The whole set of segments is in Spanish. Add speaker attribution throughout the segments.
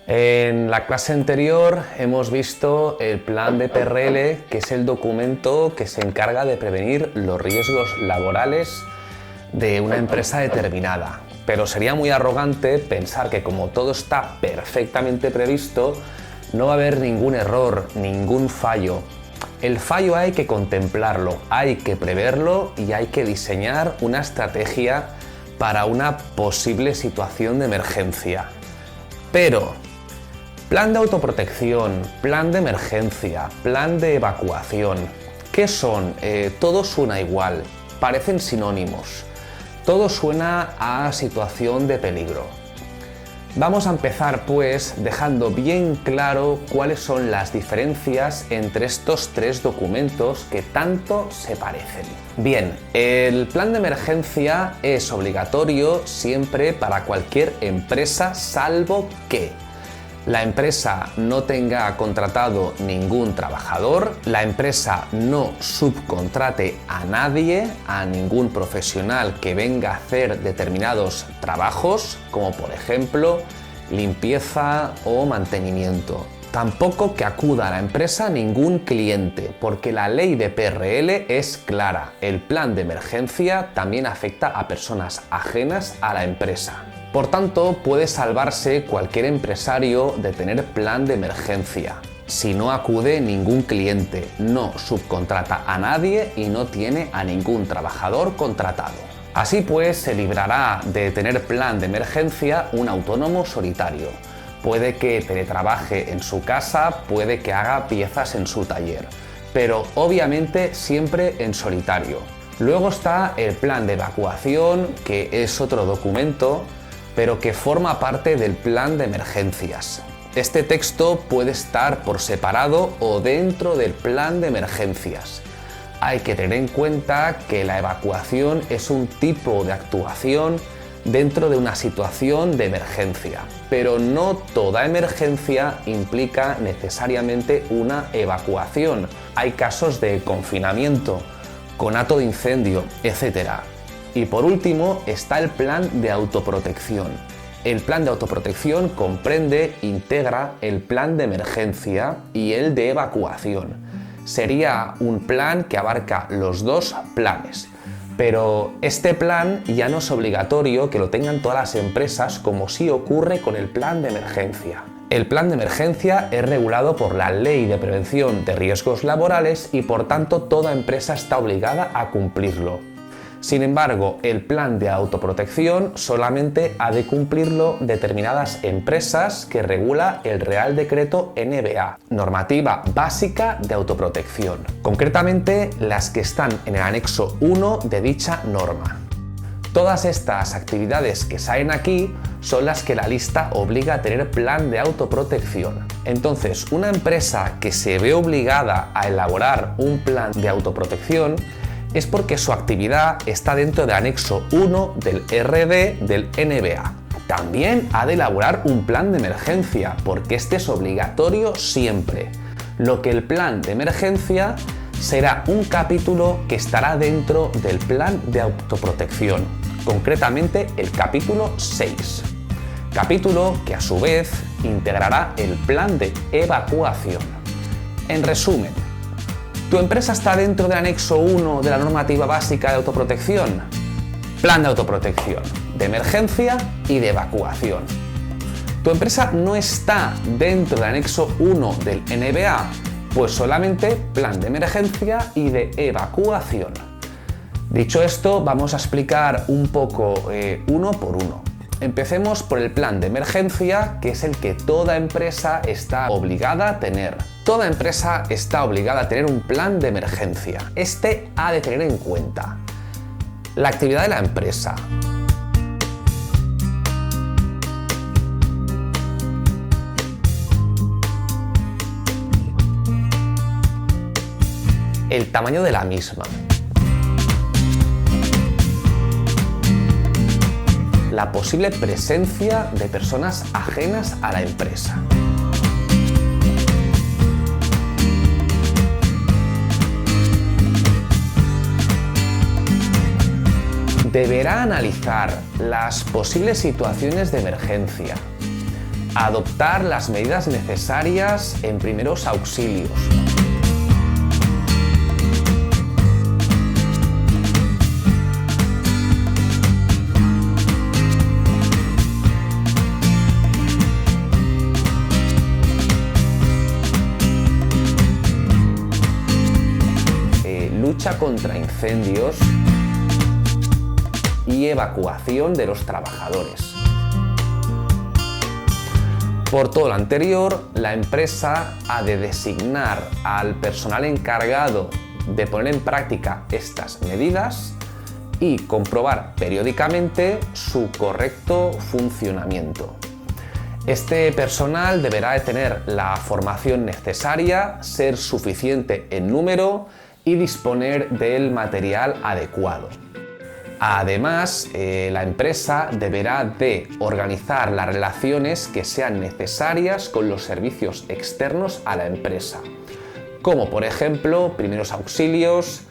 Speaker 1: En la clase anterior hemos visto el plan de PRL, que es el documento que se encarga de prevenir los riesgos laborales de una empresa determinada. Pero sería muy arrogante pensar que como todo está perfectamente previsto, no va a haber ningún error, ningún fallo. El fallo hay que contemplarlo, hay que preverlo y hay que diseñar una estrategia para una posible situación de emergencia. Pero plan de autoprotección, plan de emergencia, plan de evacuación, ¿qué son? Todo suena igual, parecen sinónimos, todo suena a situación de peligro. Vamos a empezar pues dejando bien claro cuáles son las diferencias entre estos tres documentos que tanto se parecen. Bien, el plan de emergencia es obligatorio siempre para cualquier empresa, salvo que la empresa no tenga contratado ningún trabajador, la empresa no subcontrate a nadie, a ningún profesional que venga a hacer determinados trabajos, como por ejemplo limpieza o mantenimiento. Tampoco que acuda a la empresa ningún cliente, porque la ley de PRL es clara. El plan de emergencia también afecta a personas ajenas a la empresa. Por tanto, puede salvarse cualquier empresario de tener plan de emergencia si no acude ningún cliente, no subcontrata a nadie y no tiene a ningún trabajador contratado. Así pues, se librará de tener plan de emergencia un autónomo solitario. Puede que teletrabaje en su casa, puede que haga piezas en su taller, pero obviamente siempre en solitario. Luego está el plan de evacuación, que es otro documento, pero que forma parte del plan de emergencias. Este texto puede estar por separado o dentro del plan de emergencias. Hay que tener en cuenta que la evacuación es un tipo de actuación dentro de una situación de emergencia, pero no toda emergencia implica necesariamente una evacuación. Hay casos de confinamiento, conato de incendio, etc. Y por último está el plan de autoprotección. El plan de autoprotección integra el plan de emergencia y el de evacuación. Sería un plan que abarca los dos planes. Pero este plan ya no es obligatorio que lo tengan todas las empresas, como sí ocurre con el plan de emergencia. El plan de emergencia es regulado por la Ley de Prevención de Riesgos Laborales y por tanto toda empresa está obligada a cumplirlo. Sin embargo, el plan de autoprotección solamente ha de cumplirlo determinadas empresas que regula el Real Decreto NBA, Normativa Básica de Autoprotección, concretamente las que están en el anexo 1 de dicha norma. Todas estas actividades que salen aquí son las que la lista obliga a tener plan de autoprotección. Entonces, una empresa que se ve obligada a elaborar un plan de autoprotección es porque su actividad está dentro del anexo 1 del RD del NBA. También ha de elaborar un plan de emergencia, porque este es obligatorio siempre. Lo que el plan de emergencia será un capítulo que estará dentro del plan de autoprotección, concretamente el capítulo 6. Capítulo que a su vez integrará el plan de evacuación. En resumen, ¿tu empresa está dentro del anexo 1 de la normativa básica de autoprotección? Plan de autoprotección, de emergencia y de evacuación. ¿Tu empresa no está dentro del anexo 1 del NBA? Pues solamente plan de emergencia y de evacuación. Dicho esto, vamos a explicar un poco uno por uno. Empecemos por el plan de emergencia, que es el que toda empresa está obligada a tener. Toda empresa está obligada a tener un plan de emergencia. Este ha de tener en cuenta la actividad de la empresa, el tamaño de la misma, la posible presencia de personas ajenas a la empresa, deberá analizar las posibles situaciones de emergencia, Adoptar las medidas necesarias en primeros auxilios. Lucha contra incendios y evacuación de los trabajadores. Por todo lo anterior, la empresa ha de designar al personal encargado de poner en práctica estas medidas y comprobar periódicamente su correcto funcionamiento. Este personal deberá de tener la formación necesaria, ser suficiente en número y disponer del material adecuado. Además, la empresa deberá de organizar las relaciones que sean necesarias con los servicios externos a la empresa, como por ejemplo primeros auxilios,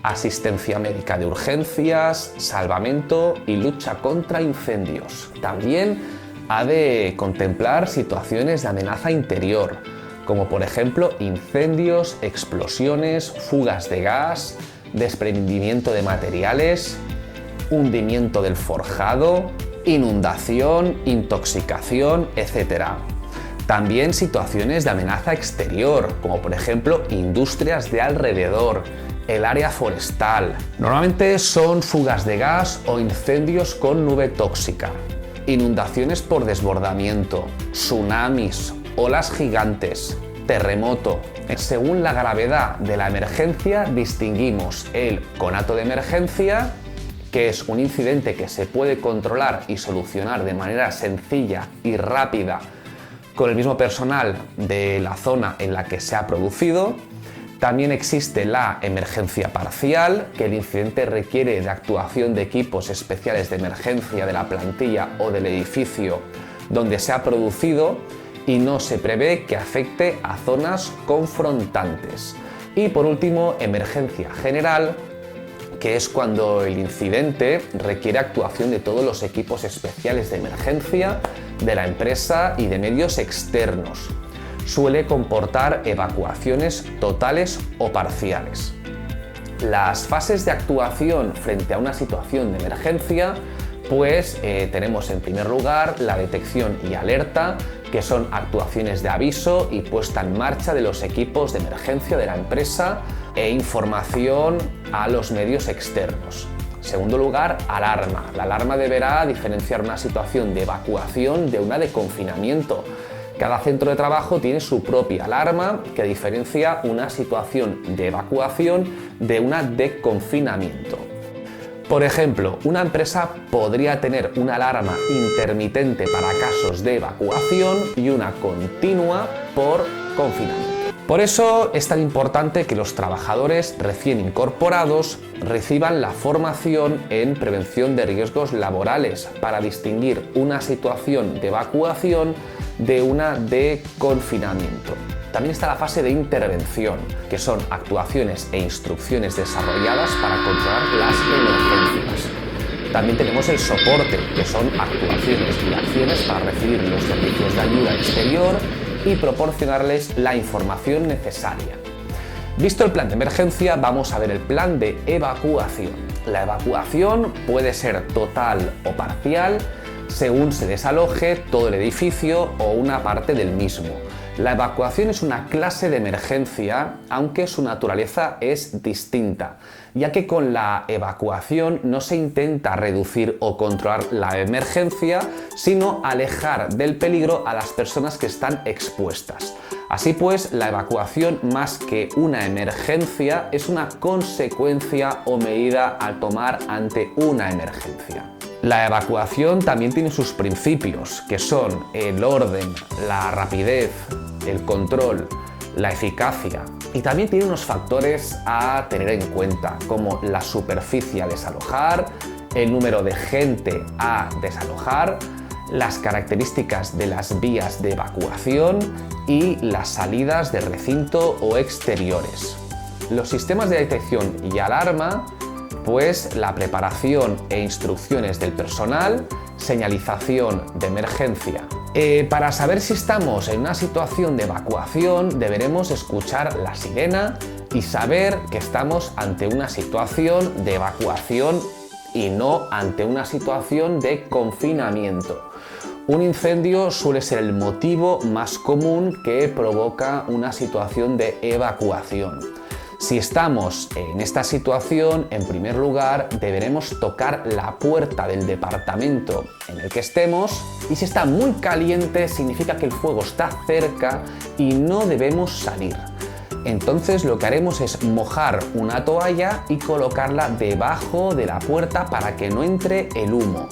Speaker 1: asistencia médica de urgencias, salvamento y lucha contra incendios. También ha de contemplar situaciones de amenaza interior, como por ejemplo incendios, explosiones, fugas de gas, desprendimiento de materiales, hundimiento del forjado, inundación, intoxicación, etc. También situaciones de amenaza exterior, como por ejemplo industrias de alrededor, el área forestal. Normalmente son fugas de gas o incendios con nube tóxica, inundaciones por desbordamiento, tsunamis, olas gigantes, terremoto. Según la gravedad de la emergencia, distinguimos el conato de emergencia, que es un incidente que se puede controlar y solucionar de manera sencilla y rápida con el mismo personal de la zona en la que se ha producido. También existe la emergencia parcial, que el incidente requiere de actuación de equipos especiales de emergencia de la plantilla o del edificio donde se ha producido y no se prevé que afecte a zonas confrontantes. Y por último, emergencia general, que es cuando el incidente requiere actuación de todos los equipos especiales de emergencia de la empresa y de medios externos. Suele comportar evacuaciones totales o parciales. Las fases de actuación frente a una situación de emergencia, pues tenemos en primer lugar la detección y alerta, que son actuaciones de aviso y puesta en marcha de los equipos de emergencia de la empresa e información a los medios externos. En segundo lugar, alarma. La alarma deberá diferenciar una situación de evacuación de una de confinamiento. Cada centro de trabajo tiene su propia alarma que diferencia una situación de evacuación de una de confinamiento. Por ejemplo, una empresa podría tener una alarma intermitente para casos de evacuación y una continua por confinamiento. Por eso es tan importante que los trabajadores recién incorporados reciban la formación en prevención de riesgos laborales para distinguir una situación de evacuación de una de confinamiento. También está la fase de intervención, que son actuaciones e instrucciones desarrolladas para controlar las emergencias. También tenemos el soporte, que son actuaciones y acciones para recibir los servicios de ayuda exterior y proporcionarles la información necesaria. Visto el plan de emergencia, vamos a ver el plan de evacuación. La evacuación puede ser total o parcial, según se desaloje todo el edificio o una parte del mismo. La evacuación es una clase de emergencia, aunque su naturaleza es distinta, ya que con la evacuación no se intenta reducir o controlar la emergencia, sino alejar del peligro a las personas que están expuestas. Así pues, la evacuación, más que una emergencia, es una consecuencia o medida a tomar ante una emergencia. La evacuación también tiene sus principios, que son el orden, la rapidez, el control, la eficacia, y también tiene unos factores a tener en cuenta, como la superficie a desalojar, el número de gente a desalojar, las características de las vías de evacuación y las salidas de recinto o exteriores. Los sistemas de detección y alarma, pues la preparación e instrucciones del personal, señalización de emergencia Para saber si estamos en una situación de evacuación, deberemos escuchar la sirena y saber que estamos ante una situación de evacuación y no ante una situación de confinamiento. Un incendio suele ser el motivo más común que provoca una situación de evacuación. Si estamos en esta situación, en primer lugar, deberemos tocar la puerta del departamento en el que estemos, y si está muy caliente, significa que el fuego está cerca y no debemos salir. Entonces lo que haremos es mojar una toalla y colocarla debajo de la puerta para que no entre el humo.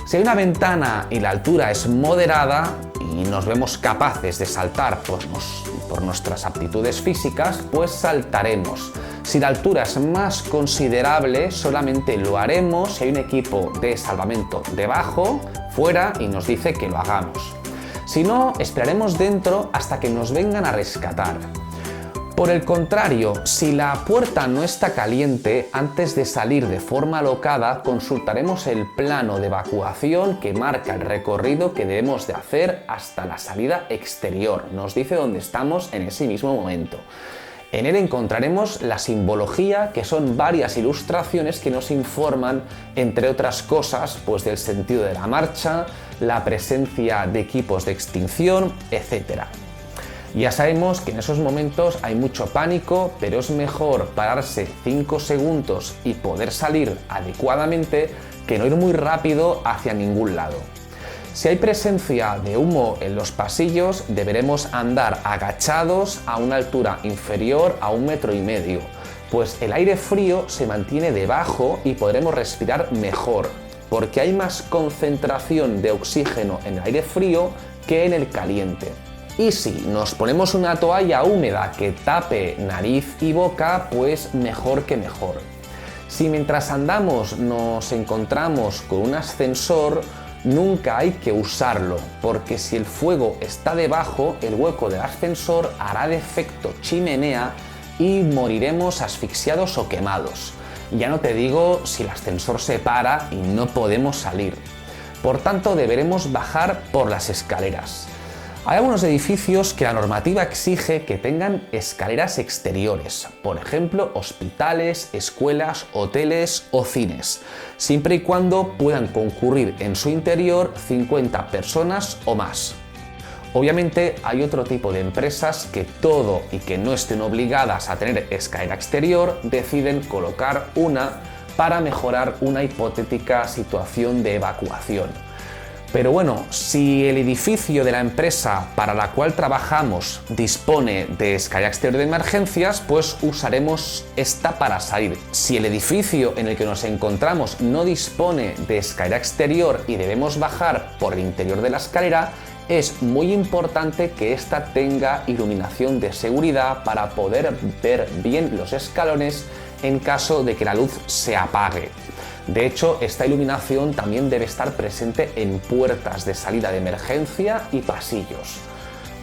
Speaker 1: Si hay una ventana y la altura es moderada y nos vemos capaces de saltar por nuestras aptitudes físicas, pues saltaremos. Si la altura es más considerable, solamente lo haremos si hay un equipo de salvamento debajo, fuera, y nos dice que lo hagamos. Si no, esperaremos dentro hasta que nos vengan a rescatar. Por el contrario, si la puerta no está caliente, antes de salir de forma alocada, consultaremos el plano de evacuación que marca el recorrido que debemos de hacer hasta la salida exterior. Nos dice dónde estamos en ese mismo momento. En él encontraremos la simbología, que son varias ilustraciones que nos informan, entre otras cosas, pues del sentido de la marcha, la presencia de equipos de extinción, etc. Ya sabemos que en esos momentos hay mucho pánico, pero es mejor pararse 5 segundos y poder salir adecuadamente que no ir muy rápido hacia ningún lado. Si hay presencia de humo en los pasillos, deberemos andar agachados a una altura inferior a 1,5 metros, pues el aire frío se mantiene debajo y podremos respirar mejor, porque hay más concentración de oxígeno en el aire frío que en el caliente. Y si nos ponemos una toalla húmeda que tape nariz y boca, pues mejor que mejor. Si mientras andamos nos encontramos con un ascensor, nunca hay que usarlo, porque si el fuego está debajo, el hueco del ascensor hará de efecto chimenea y moriremos asfixiados o quemados. Ya no te digo si el ascensor se para y no podemos salir. Por tanto, deberemos bajar por las escaleras. Hay algunos edificios que la normativa exige que tengan escaleras exteriores, por ejemplo, hospitales, escuelas, hoteles o cines, siempre y cuando puedan concurrir en su interior 50 personas o más. Obviamente hay otro tipo de empresas que todo y que no estén obligadas a tener escalera exterior, deciden colocar una para mejorar una hipotética situación de evacuación. Pero bueno, si el edificio de la empresa para la cual trabajamos dispone de escalera exterior de emergencias, pues usaremos esta para salir. Si el edificio en el que nos encontramos no dispone de escalera exterior y debemos bajar por el interior de la escalera, es muy importante que ésta tenga iluminación de seguridad para poder ver bien los escalones en caso de que la luz se apague. De hecho, esta iluminación también debe estar presente en puertas de salida de emergencia y pasillos.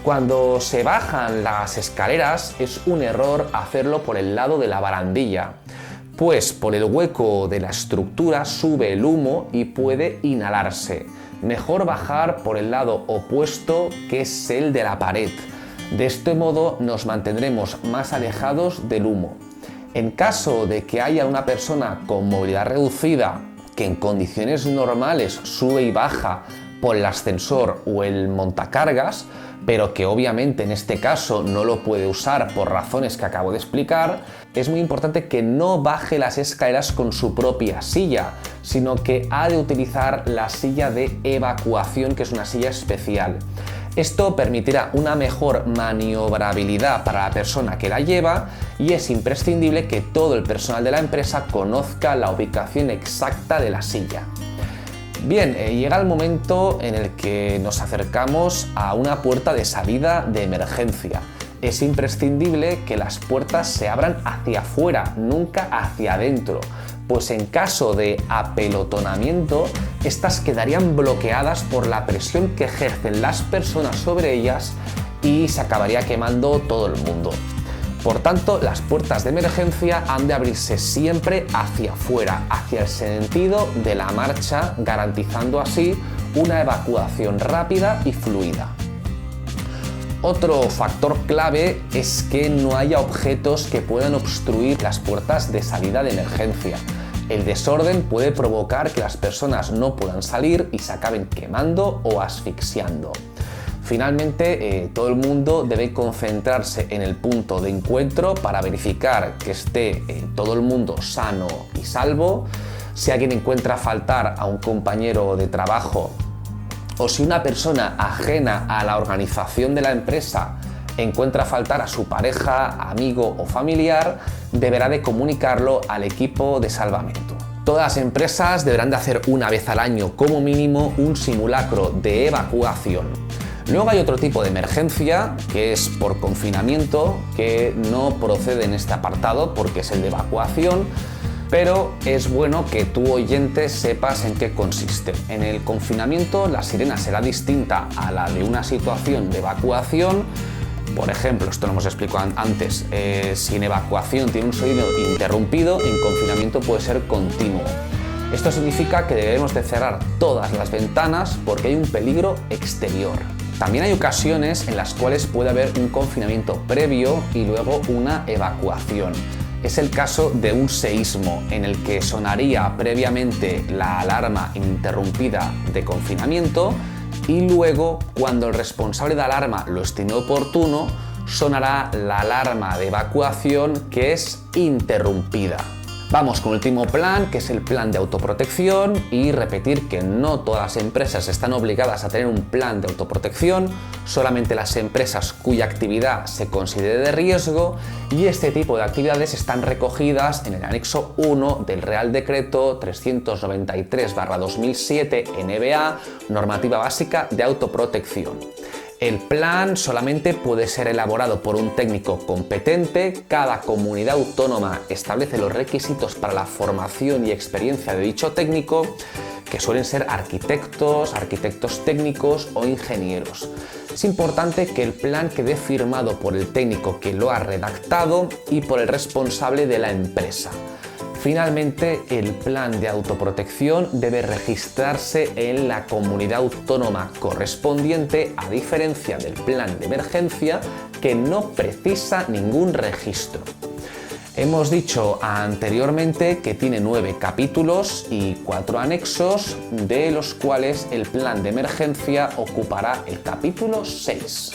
Speaker 1: Cuando se bajan las escaleras, es un error hacerlo por el lado de la barandilla, pues por el hueco de la estructura sube el humo y puede inhalarse. Mejor bajar por el lado opuesto, que es el de la pared. De este modo nos mantendremos más alejados del humo. En caso de que haya una persona con movilidad reducida que en condiciones normales sube y baja por el ascensor o el montacargas, pero que obviamente en este caso no lo puede usar por razones que acabo de explicar, es muy importante que no baje las escaleras con su propia silla, sino que ha de utilizar la silla de evacuación, que es una silla especial. Esto permitirá una mejor maniobrabilidad para la persona que la lleva, y es imprescindible que todo el personal de la empresa conozca la ubicación exacta de la silla. Bien, llega el momento en el que nos acercamos a una puerta de salida de emergencia. Es imprescindible que las puertas se abran hacia afuera, nunca hacia adentro, pues en caso de apelotonamiento, estas quedarían bloqueadas por la presión que ejercen las personas sobre ellas y se acabaría quemando todo el mundo. Por tanto, las puertas de emergencia han de abrirse siempre hacia afuera, hacia el sentido de la marcha, garantizando así una evacuación rápida y fluida. Otro factor clave es que no haya objetos que puedan obstruir las puertas de salida de emergencia. El desorden puede provocar que las personas no puedan salir y se acaben quemando o asfixiando. Finalmente, todo el mundo debe concentrarse en el punto de encuentro para verificar que esté todo el mundo sano y salvo. Si alguien encuentra faltar a un compañero de trabajo o si una persona ajena a la organización de la empresa encuentra faltar a su pareja, amigo o familiar, deberá de comunicarlo al equipo de salvamento. Todas las empresas deberán de hacer una vez al año como mínimo un simulacro de evacuación. Luego hay otro tipo de emergencia, que es por confinamiento, que no procede en este apartado porque es el de evacuación, pero es bueno que tú, oyente, sepas en qué consiste. En el confinamiento la sirena será distinta a la de una situación de evacuación. Por ejemplo, esto lo hemos explicado antes, si en evacuación tiene un sonido interrumpido, en confinamiento puede ser continuo. Esto significa que debemos de cerrar todas las ventanas porque hay un peligro exterior. También hay ocasiones en las cuales puede haber un confinamiento previo y luego una evacuación. Es el caso de un seísmo en el que sonaría previamente la alarma interrumpida de confinamiento y luego, cuando el responsable de alarma lo estime oportuno, sonará la alarma de evacuación, que es interrumpida. Vamos con el último plan, que es el plan de autoprotección, y repetir que no todas las empresas están obligadas a tener un plan de autoprotección, solamente las empresas cuya actividad se considere de riesgo, y este tipo de actividades están recogidas en el anexo 1 del Real Decreto 393/2007 NBA, normativa básica de autoprotección. El plan solamente puede ser elaborado por un técnico competente. Cada comunidad autónoma establece los requisitos para la formación y experiencia de dicho técnico, que suelen ser arquitectos, arquitectos técnicos o ingenieros. Es importante que el plan quede firmado por el técnico que lo ha redactado y por el responsable de la empresa. Finalmente, el plan de autoprotección debe registrarse en la comunidad autónoma correspondiente, a diferencia del plan de emergencia, que no precisa ningún registro. Hemos dicho anteriormente que tiene 9 capítulos y 4 anexos, de los cuales el plan de emergencia ocupará el capítulo 6.